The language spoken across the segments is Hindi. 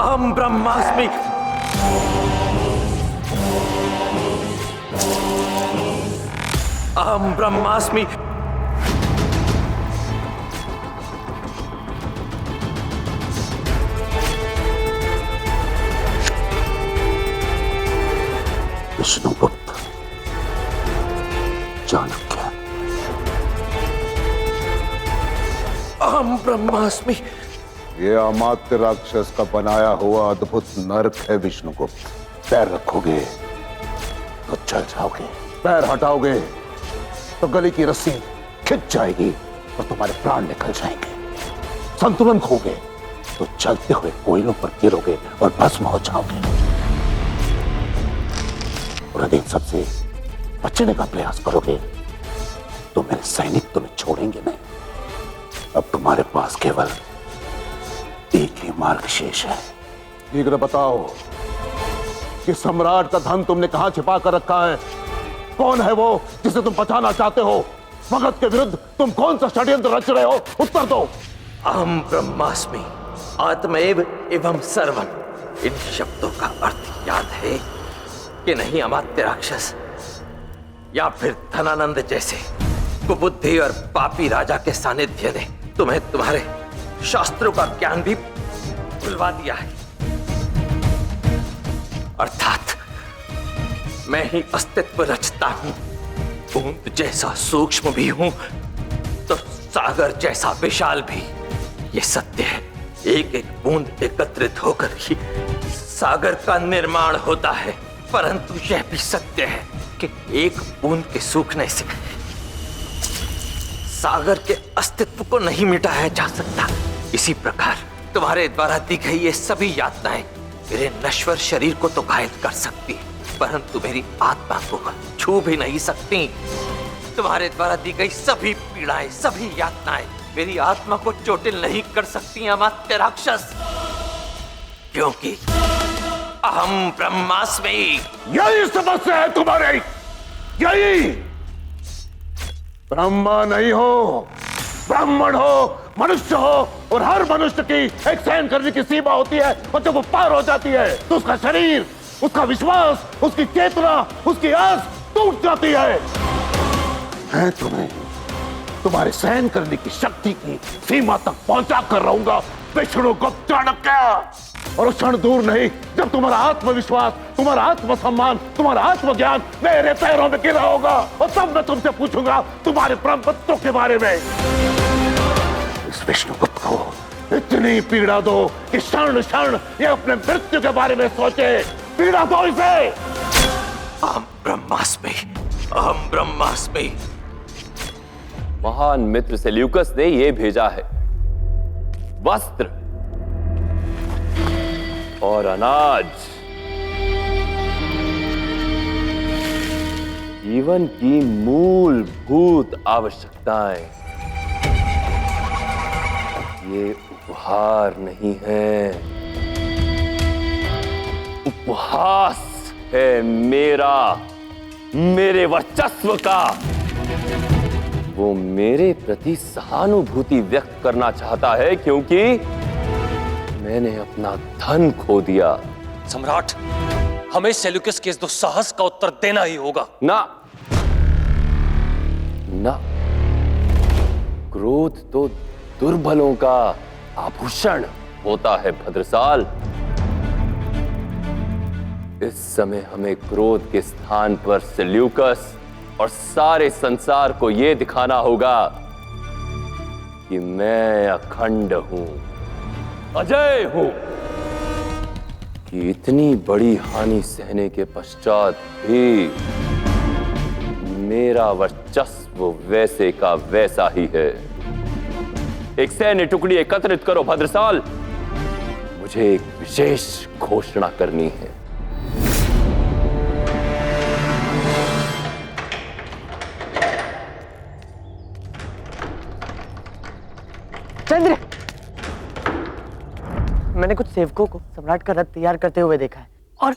अहम ब्रह्मास्मि। अहम ब्रह्मास्मि। विष्णुगुप्त, चाणक्य, अहम ब्रह्मास्मि। ये अमात्य राक्षस का बनाया हुआ अद्भुत नरक है विष्णुगुप्त। पैर रखोगे तो चल जाओगे, पैर हटाओगे तो गले की रस्सी खिंच जाएगी और तुम्हारे प्राण निकल जाएंगे। संतुलन खोगे तो चलते हुए कोयलों पर गिरोगे और भस्म हो जाओगे। और यदि इन सबसे बचने का प्रयास करोगे तो मेरे सैनिक तुम्हें छोड़ेंगे नहीं। अब तुम्हारे पास केवल एक ही मार्ग शेष है। शीघ्र बताओ कि सम्राट का धन तुमने कहां छिपा कर रखा है? कौन है वो जिसे तुम बचाना चाहते हो? मगध के विरुद्ध तुम कौन सा षड्यंत्र रच रहे हो? उत्तर दो। अहम ब्रह्मास्मि आत्मैव एवं सर्वम। इन शब्दों का अर्थ याद है कि नहीं अमात्य राक्षस, या फिर धनानंद जैसे कुबुद्धि और पापी राजा के सानिध्य ने तुम्हें तुम्हारे शास्त्रों का ज्ञान भी भुलवा दिया है। अर्थात मैं ही अस्तित्व रचता हूं। बूंद जैसा सूक्ष्म भी हूं तो सागर जैसा विशाल भी। ये सत्य है, एक एक बूंद एकत्रित होकर ही सागर का निर्माण होता है। परंतु यह भी सत्य है कि एक बूंद के सूखने से सागर के अस्तित्व को नहीं मिटाया जा सकता। इसी प्रकार तुम्हारे द्वारा दी गई ये सभी यातनाएं मेरे नश्वर शरीर को तो घायल कर सकती है, परंतु मेरी आत्मा को छू भी नहीं सकती। तुम्हारे द्वारा दी गई सभी पीड़ाएं, सभी यातनाएं मेरी आत्मा को चोटिल नहीं कर सकती अमात्य राक्षस, क्योंकि अहम ब्रह्मास्मि। यही समस्या है तुम्हारी, यही। ब्रह्मा नहीं हो, ब्राह्मण हो, मनुष्य हो, और हर मनुष्य की एक सहन करने की सीमा होती है, और जब वो पार हो जाती है तो उसका शरीर, उसका विश्वास, उसकी चेतना, उसकी आस टूट जाती है। मैं तुम्हें तुम्हारे सहन करने की शक्ति की सीमा तक पहुंचा कर रहूंगा विष्णुगुप्त चाणक्य। और उस क्षण दूर नहीं जब तुम्हारा आत्मविश्वास, तुम्हारा आत्मसम्मान, तुम्हारा आत्मज्ञान मेरे पैरों में गिरा होगा, और तब मैं तुमसे पूछूंगा तुम्हारे परम तत्वों के बारे में। इस विष्णुगुप्त को इतनी पीड़ा दो कि क्षण क्षण ये अपने मृत्यु के बारे में सोचे। पीड़ा दो इसे। अहम ब्रह्मास्मि। अहम ब्रह्मास्मि। महान मित्र सेल्यूकस ने यह भेजा है, वस्त्र और अनाज, जीवन की मूलभूत आवश्यकताएं। ये उपहार नहीं है, उपहास है मेरा, मेरे वर्चस्व का। वो मेरे प्रति सहानुभूति व्यक्त करना चाहता है क्योंकि मैंने अपना धन खो दिया। सम्राट, हमें सेल्यूकस के इस दुस्साहस का उत्तर देना ही होगा। ना ना, क्रोध तो दुर्बलों का आभूषण होता है भद्रसाल। इस समय हमें क्रोध के स्थान पर सेल्यूकस और सारे संसार को यह दिखाना होगा कि मैं अखंड हूं, अजय हूं। कि इतनी बड़ी हानि सहने के पश्चात भी मेरा वर्चस्व वैसे का वैसा ही है। एक सैन्य टुकड़ी एकत्रित करो भद्रसाल, मुझे एक विशेष घोषणा करनी है। चंद्र, मैंने कुछ सेवकों को सम्राट का रथ तैयार करते हुए देखा है, और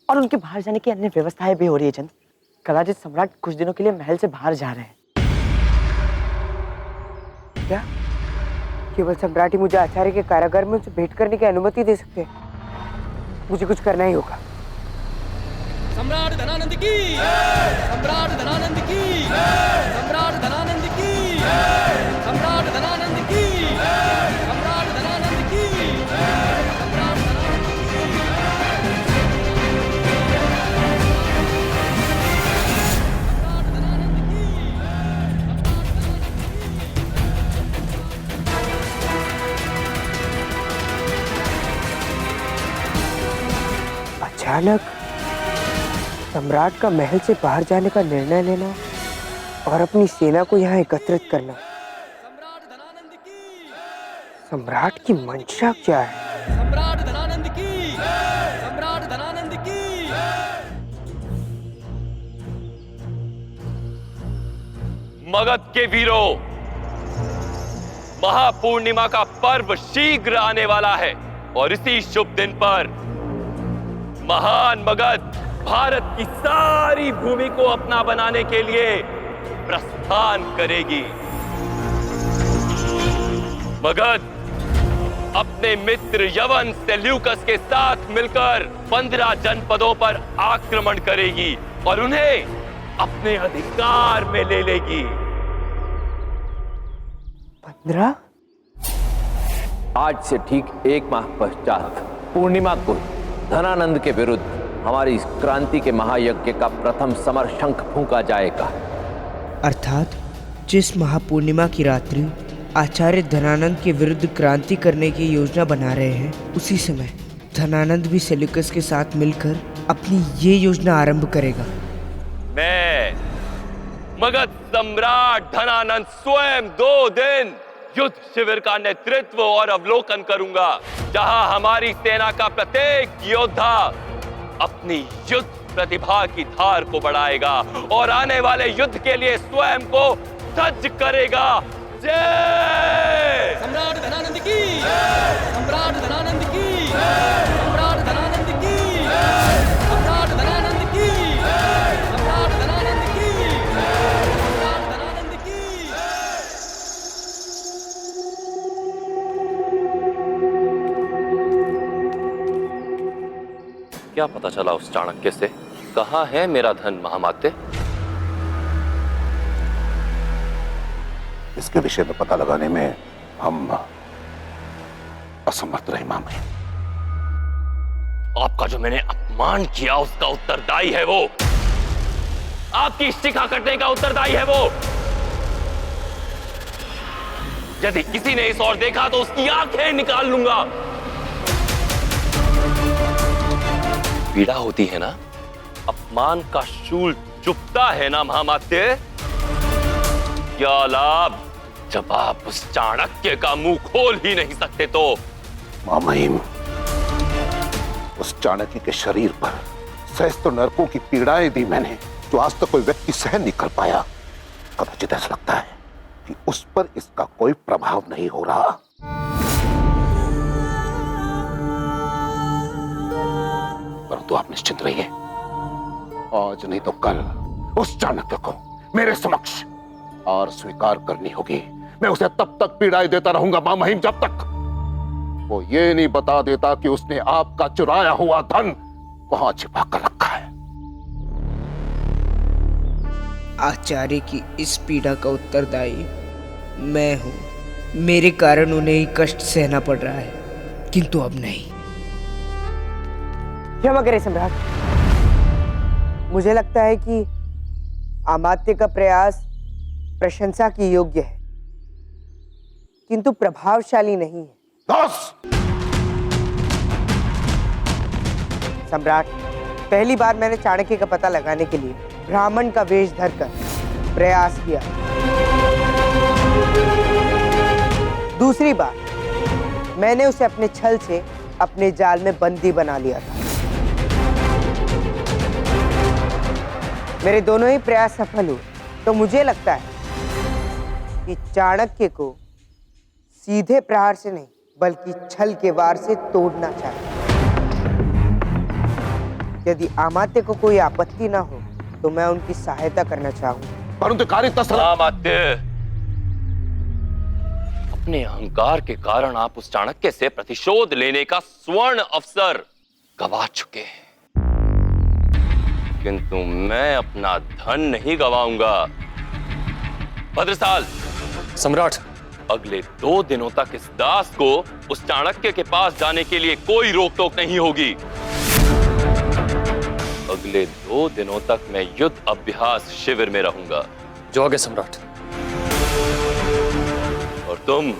उनके बाहर जाने की अन्य व्यवस्थाएं भी हो रही है। चंद्र, कदाचित सम्राट कुछ दिनों के लिए महल से बाहर जा रहे हैं। क्या केवल सम्राट ही मुझे आचार्य के कारागार में उनसे भेंट करने की अनुमति दे सकते हैं? मुझे कुछ करना ही होगा। सम्राट धनानंद की, सम्राट धनानंद की, सम्राट धनानंद की, सम्राट धनानंद की, सम्राट धनानंद की, सम्राट अचानक सम्राट का महल से बाहर जाने का निर्णय लेना और अपनी सेना को यहाँ एकत्रित करना, सम्राट की मंशा क्या है? सम्राट धनानंद की, सम्राट धनानंद की। मगध के वीरों, महापूर्णिमा का पर्व शीघ्र आने वाला है और इसी शुभ दिन पर महान मगध भारत की सारी भूमि को अपना बनाने के लिए प्रस्थान करेगी। मगध अपने मित्र यवन सेल्यूकस के साथ मिलकर 15 जनपदों पर आक्रमण करेगी और उन्हें अपने अधिकार में ले लेगी। 15? आज से ठीक 1 माह पश्चात पूर्णिमा को धनानंद के विरुद्ध हमारी इस क्रांति के महायज्ञ का प्रथम समर शंख फूंका जाएगा। अर्थात जिस महापूर्णिमा की रात्रि आचार्य धनानंद के विरुद्ध क्रांति करने की योजना बना रहे हैं, उसी समय धनानंद भी सेल्यूकस के साथ मिलकर अपनी ये योजना आरंभ करेगा। मैं मगध सम्राट धनानंद स्वयं 2 दिन युद्ध शिविर का नेतृत्व और अवलोकन करूंगा, जहां हमारी सेना का प्रत्येक योद्धा अपनी युद्ध प्रतिभा की धार को बढ़ाएगा और आने वाले युद्ध के लिए स्वयं को सज्ज करेगा। जय सम्राट धनानंद की, सम्राट धनानंद की, सम्राट धनानंद की, सम्राट धनानंद की, सम्राट धनानंद की, सम्राट धनानंद की। क्या पता चला उस चाणक्य से? कहाँ है मेरा धन महामात्य? इसके विषय में पता लगाने में हम असमर्थ रहे मामा। आपका जो मैंने अपमान किया उसका उत्तरदायी है वो, आपकी शिखा कटने का उत्तरदायी है वो। यदि किसी ने इस ओर देखा तो उसकी आंखें निकाल लूंगा। पीड़ा होती है ना, अपमान का शूल चुभता है ना महामात्य? क्या लाभ जब आप उस चाणक्य का मुंह खोल ही नहीं सकते तो? मामहिम, उस चाणक्य के शरीर पर सहस्त्र नरकों की पीड़ाएं दी मैंने, जो आज तक कोई व्यक्ति सहन नहीं कर पाया। कदाचित ऐसा लगता है कि उस पर इसका कोई प्रभाव नहीं हो रहा। परंतु आप निश्चिंत रहिए, आज नहीं तो कल उस चाणक्य को मेरे समक्ष और स्वीकार करनी होगी। मैं उसे तब तक पीड़ाएं देता रहूंगा मामहिम, जब तक वो ये नहीं बता देता कि उसने आपका चुराया हुआ धन कहां छिपा कर रखा है। आचार्य की इस पीड़ा का उत्तरदायी मैं हूं। मेरे कारण उन्हें ही कष्ट सहना पड़ रहा है, किंतु अब नहीं। क्षमा करें सम्राट, मुझे लगता है कि अमात्य का प्रयास प्रशंसा की योग्य है, किंतु प्रभावशाली नहीं है। सम्राट, पहली बार मैंने चाणक्य का पता लगाने के लिए ब्राह्मण का वेश धरकर प्रयास किया। दूसरी बार मैंने उसे अपने छल से अपने जाल में बंदी बना लिया था। मेरे दोनों ही प्रयास सफल हुए, तो मुझे लगता है कि चाणक्य को सीधे प्रहार से नहीं बल्कि छल के वार से तोड़ना चाहिए। यदि अमात्य को कोई आपत्ति ना हो तो मैं उनकी सहायता करना चाहूंगा। परंतु कार्य अमात्य, अपने अहंकार के कारण आप उस चाणक्य से प्रतिशोध लेने का स्वर्ण अवसर गवा चुके हैं, किंतु मैं अपना धन नहीं गवाऊंगा। भद्रसाल, सम्राट, अगले 2 दिनों तक इस दास को उस चाणक्य के पास जाने के लिए कोई रोक टोक नहीं होगी। अगले 2 दिनों तक मैं युद्ध अभ्यास शिविर में रहूंगा। जो आगे सम्राट। और तुम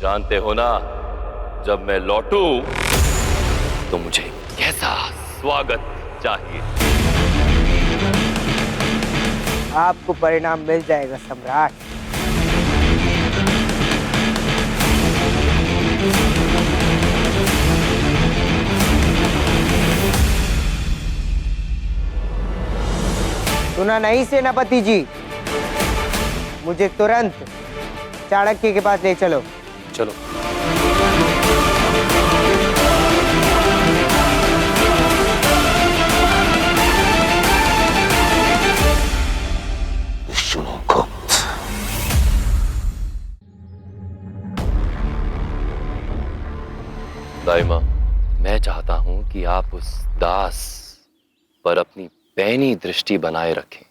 जानते हो ना, जब मैं लौटूं तो मुझे कैसा स्वागत चाहिए। आपको परिणाम मिल जाएगा सम्राट। सुना नहीं सेनापति जी, मुझे तुरंत चाणक्य के पास ले चलो। चलो। विष्णुगुप्त, दाइमा, मैं चाहता हूं कि आप उस दास पर अपनी पैनी दृष्टि बनाए रखें।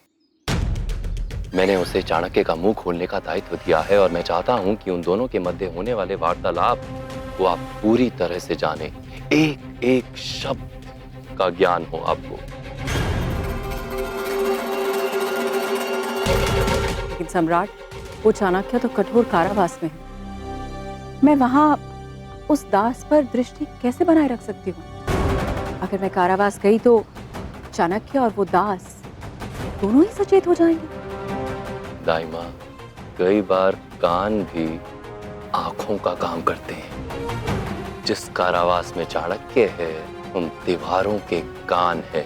मैंने उसे चाणक्य का मुंह खोलने का दायित्व दिया है और मैं चाहता हूं कि उन दोनों के मध्य होने वाले वार्तालाप को आप पूरी तरह से जानें। एक एक शब्द का ज्ञान हो आपको। लेकिन सम्राट, वो चाणक्य तो कठोर कारावास में है। मैं वहां उस दास पर दृष्टि कैसे बनाए रख सकती हूँ? अगर मैं कारावास गई तो चाणक्य और वो दास दोनों ही सचेत हो जाएंगे। दाइमा, कई बार कान भी आंखों का काम करते हैं। जिस कारावास में चाणक्य है, उन दीवारों के कान है।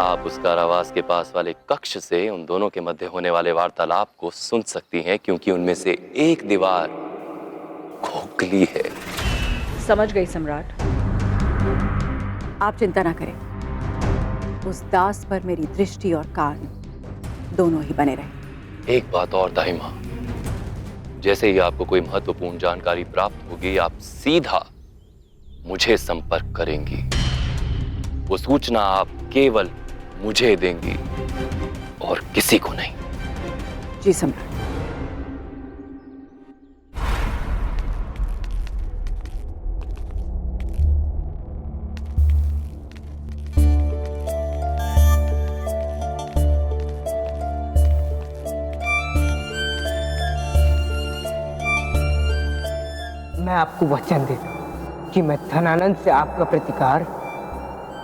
आप उस कारावास के पास वाले कक्ष से उन दोनों के मध्य होने वाले वार्तालाप को सुन सकती हैं, क्योंकि उनमें से एक दीवार खोखली है। समझ गई सम्राट। आप चिंता ना करें, उस दास पर मेरी दृष्टि और कान दोनों ही बने रहे। एक बात और दाइमा, जैसे ही आपको कोई महत्वपूर्ण जानकारी प्राप्त होगी, आप सीधा मुझे संपर्क करेंगी। वो सूचना आप केवल मुझे देंगी और किसी को नहीं। जी सम्राट। मैं आपको वचन देता हूं कि मैं धनानंद से आपका प्रतिकार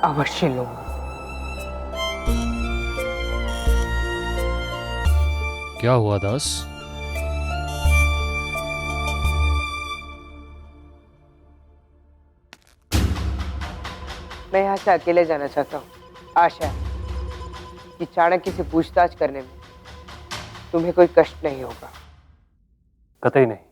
अवश्य लूंगा। क्या हुआ दास? मैं यहाँ से अकेले जाना चाहता हूँ। आशा है कि चाणक्य से पूछताछ करने में तुम्हें कोई कष्ट नहीं होगा। कतई नहीं।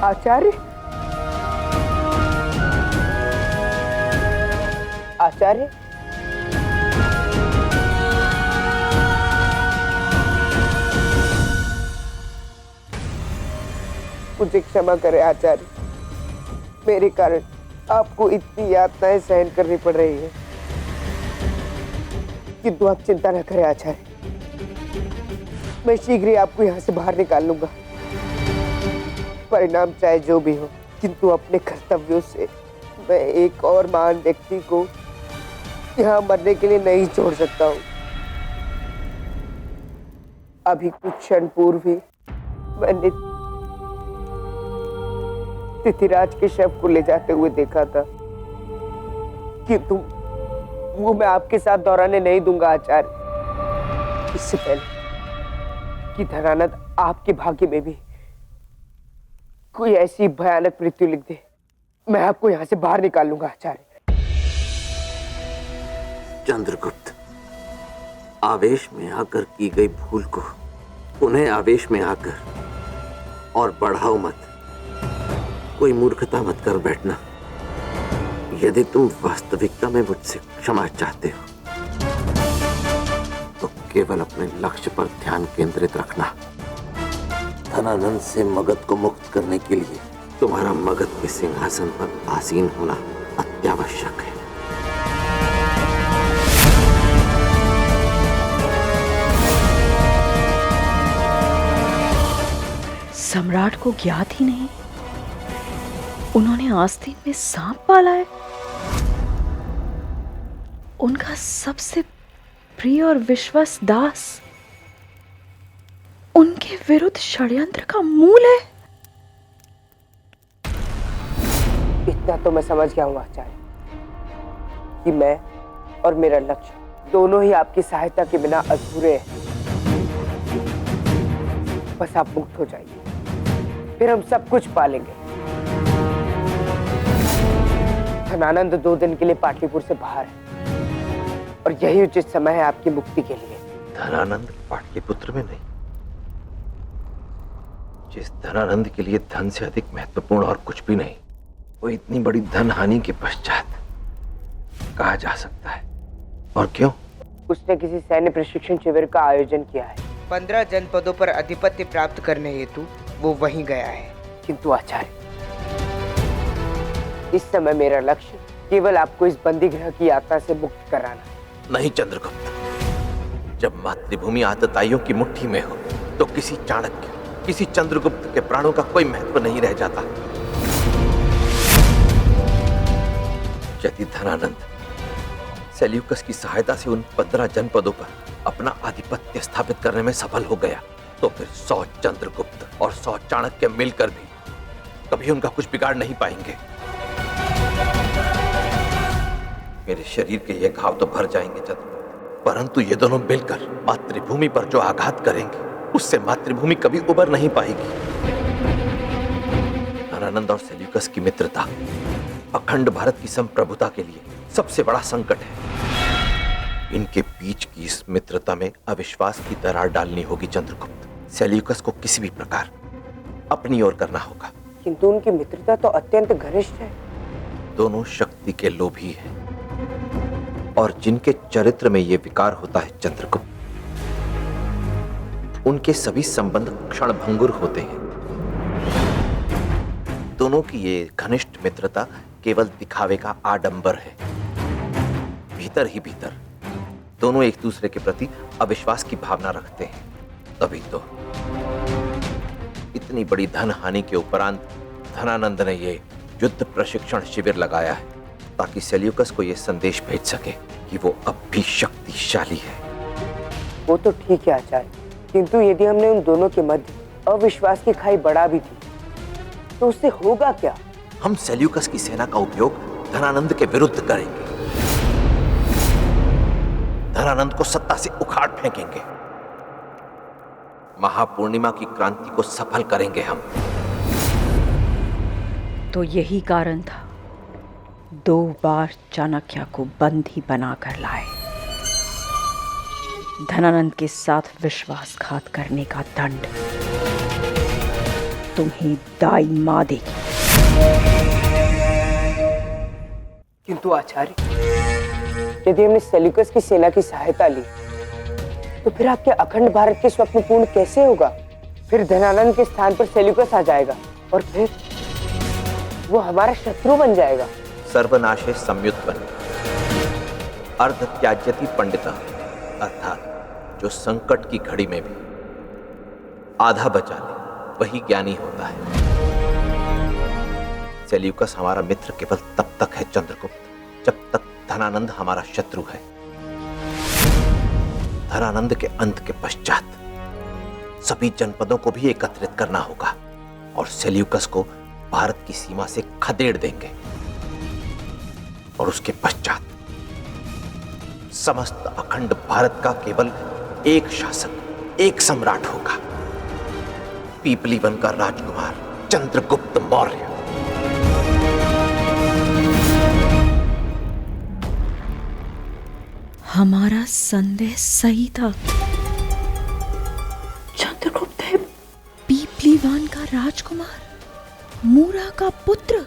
आचार्य, आचार्य, मुझे क्षमा करें आचार्य। मेरे कारण आपको इतनी यातनाएं सहन करनी पड़ रही है, किंतु आप चिंता न करें आचार्य। मैं शीघ्र ही आपको यहाँ से बाहर निकाल लूंगा। परिणाम चाहे जो भी हो, किंतु अपने कर्तव्यों से मैं एक और महान व्यक्ति को यहाँ मरने के लिए नहीं छोड़ सकता हूँ। अभी कुछ क्षण पूर्व ही मैंने तिथिराज के शव को ले जाते हुए देखा था, किंतु वो मैं आपके साथ दोहराने नहीं दूंगा आचार्य। इससे पहले कि धनानंद आपके भाग्य में भी कोई ऐसी भयानक मृत्यु लिख दे, मैं आपको यहां से बाहर निकाल लूंगा आचार्य। चंद्रगुप्त, आवेश में आकर की गई भूल को उन्हें आवेश में आकर और बढ़ाओ मत। कोई मूर्खता मत कर बैठना। यदि तुम वास्तविकता में मुझसे क्षमा चाहते हो तो केवल अपने लक्ष्य पर ध्यान केंद्रित रखना। धनानंद से मगध को मुक्त करने के लिए तुम्हारा मगध के सिंहासन पर आसीन होना अत्यावश्यक है। सम्राट को ज्ञात ही नहीं उन्होंने आस्तीन में सांप पाला है। उनका सबसे प्रिय और विश्वास दास उनके विरुद्ध षड्यंत्र का मूल है। इतना तो मैं समझ गया हूँ आचार्य कि मैं और मेरा लक्ष्य दोनों ही आपकी सहायता के बिना अधूरे हैं। बस आप मुक्त हो जाइए, फिर हम सब कुछ पालेंगे। धनानंद 2 दिन के लिए पाटलिपुत्र से बाहर है और यही उचित समय है आपकी मुक्ति के लिए। धनानंद पाटलिपुत्र में नहीं। जिस धनानंद के लिए धन से अधिक महत्वपूर्ण और कुछ भी नहीं, वो इतनी बड़ी धन हानि के पश्चात कहा जा सकता है। और क्यों? उसने किसी सैन्य प्रशिक्षण शिविर का आयोजन किया है। 15 जनपदों पर अधिपत्य प्राप्त करने हेतु वो वहीं गया है। किंतु आचार्य, इस समय मेरा लक्ष्य केवल आपको इस बंदी गृह की यात्रा से मुक्त कराना। नहीं चंद्रगुप्त, जब मातृभूमि आतताइयों की मुट्ठी में हो तो किसी चाणक्य, किसी चंद्रगुप्त के प्राणों का कोई महत्व नहीं रह जाता। यदि धनानंद सेल्यूकस की सहायता से उन 15 जनपदों पर अपना आधिपत्य स्थापित करने में सफल हो गया तो फिर 100 चंद्रगुप्त और 100 चाणक्य मिलकर भी कभी उनका कुछ बिगाड़ नहीं पाएंगे। मेरे शरीर के ये घाव तो भर जाएंगे चंद्रगुप्त, परंतु ये दोनों मिलकर मातृभूमि पर जो आघात करेंगे उससे मातृभूमि कभी उबर नहीं पाएगी। धनानंद और सेल्यूकस की मित्रता अखंड भारत की संप्रभुता के लिए सबसे बड़ा संकट है। इनके बीच की इस मित्रता में अविश्वास की दरार डालनी होगी चंद्रगुप्त। सेल्यूकस को किसी भी प्रकार अपनी ओर करना होगा। किंतु उनकी मित्रता तो अत्यंत घनिष्ठ है। दोनों शक्ति के लोभी हैं और जिनके चरित्र में यह विकार होता है चंद्रगुप्त, उनके सभी संबंध क्षणभंगुर होते हैं। दोनों की ये घनिष्ठ मित्रता केवल दिखावे का आडंबर है। भीतर ही भीतर दोनों एक दूसरे के प्रति अविश्वास की भावना रखते हैं। तभी तो इतनी बड़ी धन हानि के उपरांत धनानंद ने ये युद्ध प्रशिक्षण शिविर लगाया है ताकि सेल्यूकस को यह संदेश भेज सके कि वो अब भी शक्तिशाली है। वो तो ठीक है आचार्य, किंतु यदि हमने उन दोनों के मध्य अविश्वास की खाई बढ़ा भी दी तो उससे होगा क्या? हम सेल्यूकस की सेना का उपयोग धनानंद के विरुद्ध करेंगे। धनानंद को सत्ता से उखाड़ फेंकेंगे। महापूर्णिमा की क्रांति को सफल करेंगे हम। तो यही कारण था 2 बार चाणक्य को बंदी बनाकर लाए। धनानंद के साथ विश्वासघात करने का दंड तुम्हें दाई मां देगी। किंतु आचार्य, यदि हमने सेल्यूकस की सेना की सहायता ली तो फिर आपके अखंड भारत के स्वप्न पूर्ण कैसे होगा? फिर धनानंद के स्थान पर सेल्यूकस आ जाएगा और फिर वो हमारा शत्रु बन जाएगा। सर्वनाशे संयुत्पन्न अर्ध त्याज्यति पंडिता, अर्थात जो संकट की घड़ी में भी आधा बचा ले वही ज्ञानी होता है। सेल्यूकस हमारा मित्र केवल तब तक है चंद्रगुप्त जब तक धनानंद हमारा शत्रु है। धनानंद के अंत के पश्चात सभी जनपदों को भी एकत्रित करना होगा और सेल्यूकस को भारत की सीमा से खदेड़ देंगे और उसके पश्चात समस्त अखंड भारत का केवल एक शासक, एक सम्राट होगा, पीपली वन का राजकुमार चंद्रगुप्त मौर्य। हमारा संदेह सही था। चंद्रगुप्त है पीपलीवान का राजकुमार, मूरा का पुत्र।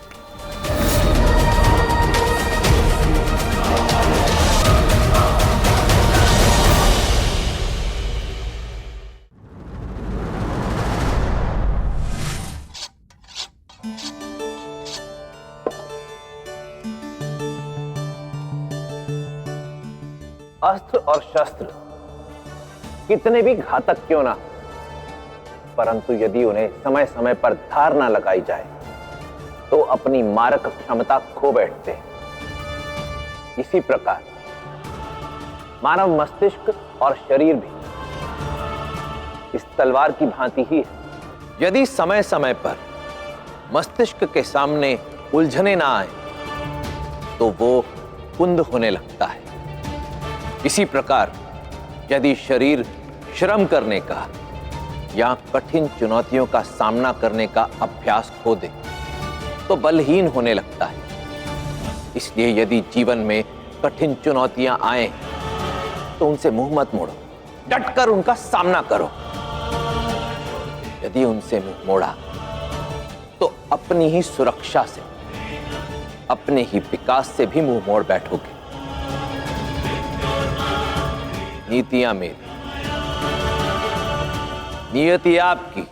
अस्त्र और शस्त्र कितने भी घातक क्यों ना, परंतु यदि उन्हें समय समय पर धार ना लगाई जाए तो अपनी मारक क्षमता खो बैठते हैं। इसी प्रकार मानव मस्तिष्क और शरीर भी इस तलवार की भांति ही है। यदि समय समय पर मस्तिष्क के सामने उलझने ना आए तो वो कुंद होने लगता है। इसी प्रकार यदि शरीर श्रम करने का या कठिन चुनौतियों का सामना करने का अभ्यास खो दे तो बलहीन होने लगता है। इसलिए यदि जीवन में कठिन चुनौतियां आए तो उनसे मुंह मत मोड़ो, डटकर उनका सामना करो। यदि उनसे मुंह मोड़ा तो अपनी ही सुरक्षा से, अपने ही विकास से भी मुंह मोड़ बैठोगे। नीतियां मेरी, नियति आपकी,